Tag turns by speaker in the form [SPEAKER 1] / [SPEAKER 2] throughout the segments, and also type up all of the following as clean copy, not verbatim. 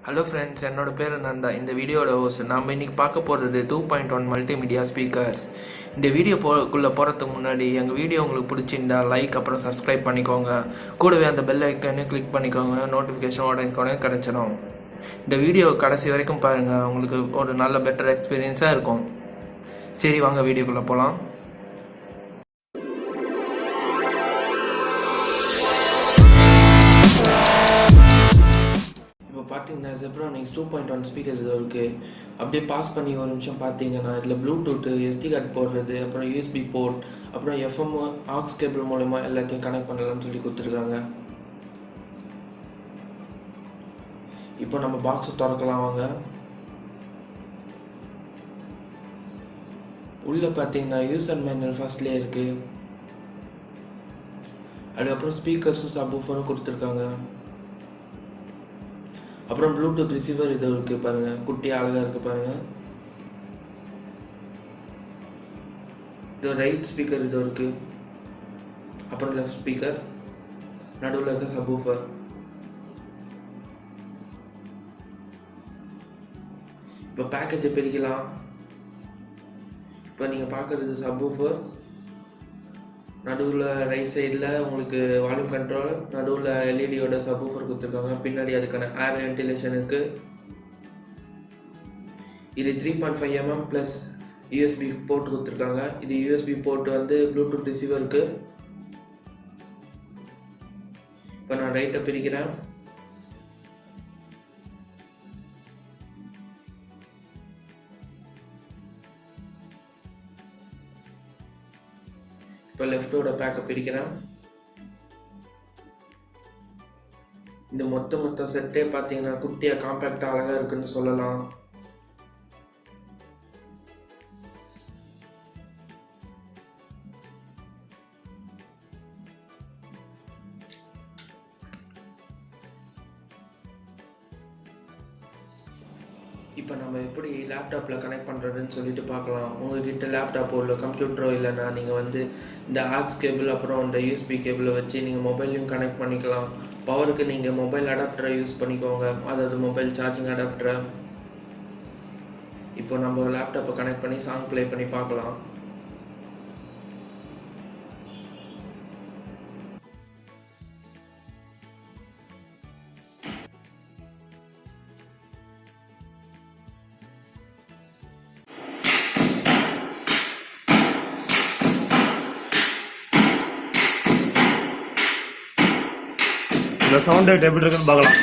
[SPEAKER 1] Hello friends, என்னோட பேர் நந்தா. இந்த வீடியோட ஹோஸ்ட். நாம் இன்றைக்கி பார்க்க போகிறது 2.1 மல்டிமீடியா ஸ்பீக்கர்ஸ். இந்த வீடியோக்குள்ளே போகிறதுக்கு முன்னாடி எங்கள் வீடியோ உங்களுக்கு பிடிச்சிருந்தா லைக் அப்புறம் சப்ஸ்கிரைப் பண்ணிக்கோங்க. கூடவே அந்த பெல் ஐக்கானே கிளிக் பண்ணிக்கோங்க. நோட்டிஃபிகேஷன் உடனே கிடச்சிடும். இந்த வீடியோ கடைசி வரைக்கும் பாருங்கள், உங்களுக்கு ஒரு நல்ல பெட்டர் எக்ஸ்பீரியன்ஸாக இருக்கும். சரி, வாங்க வீடியோக்குள்ளே போகலாம். பார்த்தீங்கன்னா Zebronics 2.1 ஸ்பீக்கர் இது இருக்குது. அப்படியே பாஸ் பண்ணி ஒரு நிமிஷம் பார்த்தீங்கன்னா இதில் ப்ளூடூத்து, எஸ்டி கார்டு போடுறது, அப்புறம் யூஎஸ்பி போர்ட், அப்புறம் எஃப்எம் ஆக்ஸ் கேபிள் மூலமா எல்லாத்தையும் கனெக்ட் பண்ணலாம்னு சொல்லி கொடுத்துருக்காங்க. இப்போ நம்ம பாக்ஸை திறக்கலாம் வாங்க. உள்ளே பார்த்தீங்கன்னா யூசர் மேனுவல் ஃபர்ஸ்ட்லேயே இருக்குது. அதுக்கப்புறம் ஸ்பீக்கர்ஸும் சப்வூஃபரும் கொடுத்துருக்காங்க. அப்புறம் ப்ளூடூத் ரிசீவர் இது இருக்குது பாருங்கள், குட்டியாக அழகாக இருக்குது பாருங்கள். இது ரைட் ஸ்பீக்கர் இது இருக்குது. அப்புறம் லெஃப்ட் ஸ்பீக்கர், நடுவில் இருக்க சப்வூஃபர். இப்போ பேக்கேஜை பிரிக்கலாம். இப்போ நீங்கள் பார்க்குறது சப்வூஃபர், நடுவில் ரைட் சைடில் உங்களுக்கு வால்யூம் கண்ட்ரோல், நடுவில் எல்இடியோட சப்வூஃபர் கொடுத்துருக்காங்க. பின்னாடி அதுக்கான ஏர் வென்டிலேஷனுக்கு இது 3.5 mm ப்ளஸ் யூஎஸ்பி போர்ட் கொடுத்துருக்காங்க. இது யூஎஸ்பி போர்ட் வந்து ப்ளூடூத் ரிசீவருக்கு. இப்போ நான் ரைட்டை பிரிக்கிறேன். இப்போ லெஃப்டோட பேக்கை பிரிக்கிறேன். இந்த மொத்த செட்டே பார்த்தீங்கன்னா குட்டியாக காம்பேக்டாக அழகாக இருக்குன்னு சொல்லலாம். இப்போ நம்ம எப்படி லேப்டாப்பில் கனெக்ட் பண்ணுறதுன்னு சொல்லிட்டு பார்க்கலாம். உங்கள்கிட்ட லேப்டாப்போ இல்லை கம்ப்யூட்டரோ இல்லைன்னா நீங்கள் வந்து இந்த ஆக்ஸ் கேபிள் அப்புறம் இந்த யூஎஸ்பி கேபிளை வச்சு நீங்கள் மொபைலையும் கனெக்ட் பண்ணிக்கலாம். பவருக்கு நீங்கள் மொபைல் அடாப்டரை யூஸ் பண்ணிக்கோங்க, அதாவது மொபைல் சார்ஜிங் அடாப்டரை. இப்போ நம்ம லேப்டாப்பை கனெக்ட் பண்ணி சாங் ப்ளே பண்ணி பார்க்கலாம்.
[SPEAKER 2] இந்த சவுண்ட் எப்படி இருக்குன்னு பார்க்கலாம்.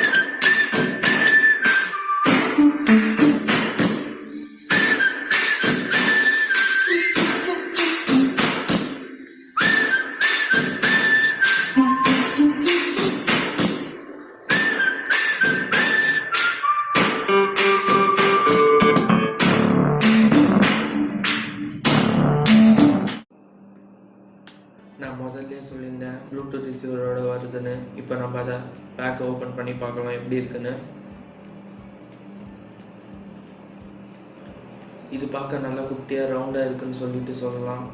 [SPEAKER 1] நான் முதல்ல சொல்லியிருந்தேன் ப்ளூடூத் ரிசீவரோட வருதுன்னு. இப்போ நம்ம அதை பேக்கை ஓப்பன் பண்ணி பார்க்கலாம் எப்படி இருக்குன்னு. இது பார்க்க நல்லா குட்டியாக ரவுண்டாக இருக்குன்னு சொல்லிட்டு சொல்லலாம்.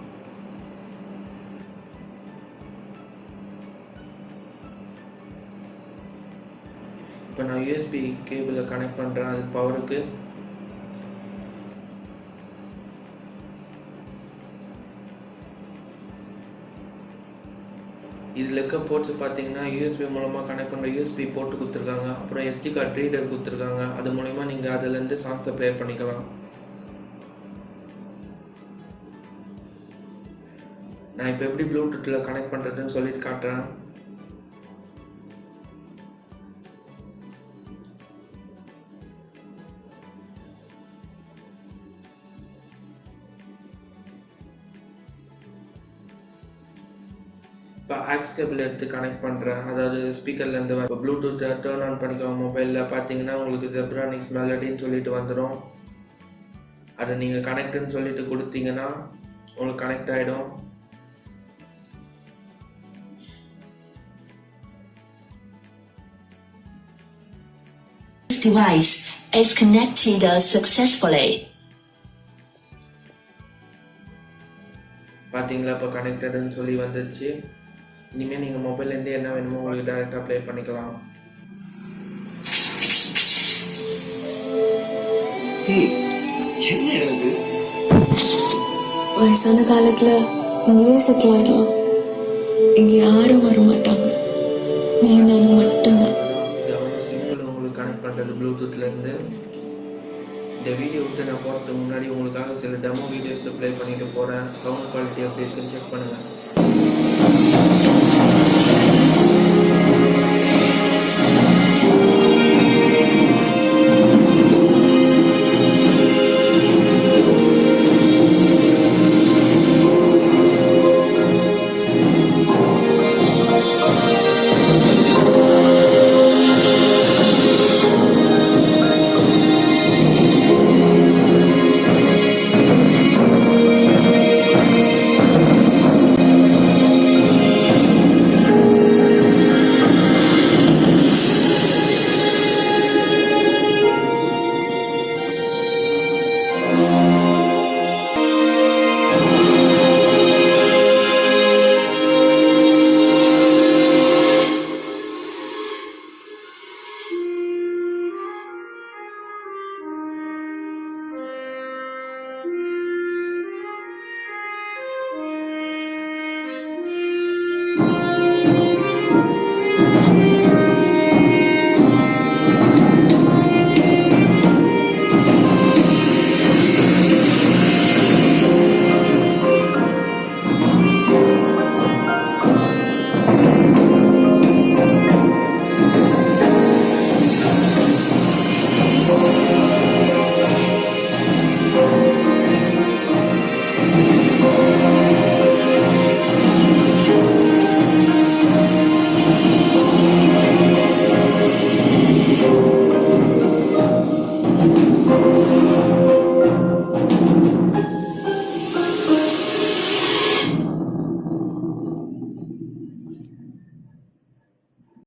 [SPEAKER 1] இப்போ நான் யூஎஸ்பி கேபிளை கனெக்ட் பண்ணுறேன் அது பவருக்கு. இதில் இருக்க போர்ட்ஸ் பார்த்தீங்கன்னா யூஎஸ்பி மூலமாக கனெக்ட் பண்ணுற யூஎஸ்பி போர்ட்டு கொடுத்துருக்காங்க. அப்புறம் எஸ்டி கார்டு ரீடர் கொடுத்துருக்காங்க. அது மூலிமா நீங்கள் அதிலேருந்து சாங்ஸை ப்ளே பண்ணிக்கலாம். நான் இப்போ எப்படி ப்ளூடூத்தில் கனெக்ட் பண்ணுறதுன்னு சொல்லிட்டு காட்டுறேன். இப்போ ஆக்ஸ் கேபிள் எடுத்து கனெக்ட் பண்ணுறேன், அதாவது ஸ்பீக்கர்லேருந்து இப்போ ப்ளூடூத்தை டர்ன் ஆன் பண்ணிக்கலாம். மொபைலில் பார்த்தீங்கன்னா உங்களுக்கு Zebronics மெலடின்னு சொல்லிட்டு வந்துடும். அதை நீங்கள் கனெக்டுன்னு சொல்லிட்டு கொடுத்தீங்கன்னா உங்களுக்கு கனெக்ட் ஆகிடும்.
[SPEAKER 3] This device is connected successfully.
[SPEAKER 1] பார்த்தீங்களா, இப்போ கனெக்டடுன்னு சொல்லி வந்துடுச்சு. இனிமேல் நீங்கள் மொபைல்லேருந்து என்ன வேணுமோ உங்களுக்கு டேரெக்டாக ப்ளே பண்ணிக்கலாம். என்ன எழுது?
[SPEAKER 4] வயசான காலத்துல இங்கேயே செட்டில் ஆயிடலாம். இங்க யாரும் வர மாட்டாங்க, நீ நானும் மட்டும்தான்.
[SPEAKER 1] இது அவ்வளோ சிம்பிள் உங்களுக்கு கனெக்ட் பண்ணுறது ப்ளூடூத்லேருந்து. இந்த வீடியோ விட்டு நான் போகிறதுக்கு முன்னாடி உங்களுக்காக சில டெமோ வீடியோஸை ப்ளே பண்ணிட்டு போகிறேன். சவுண்ட் குவாலிட்டி எப்படி இருக்குன்னு செக் பண்ணுங்கள்.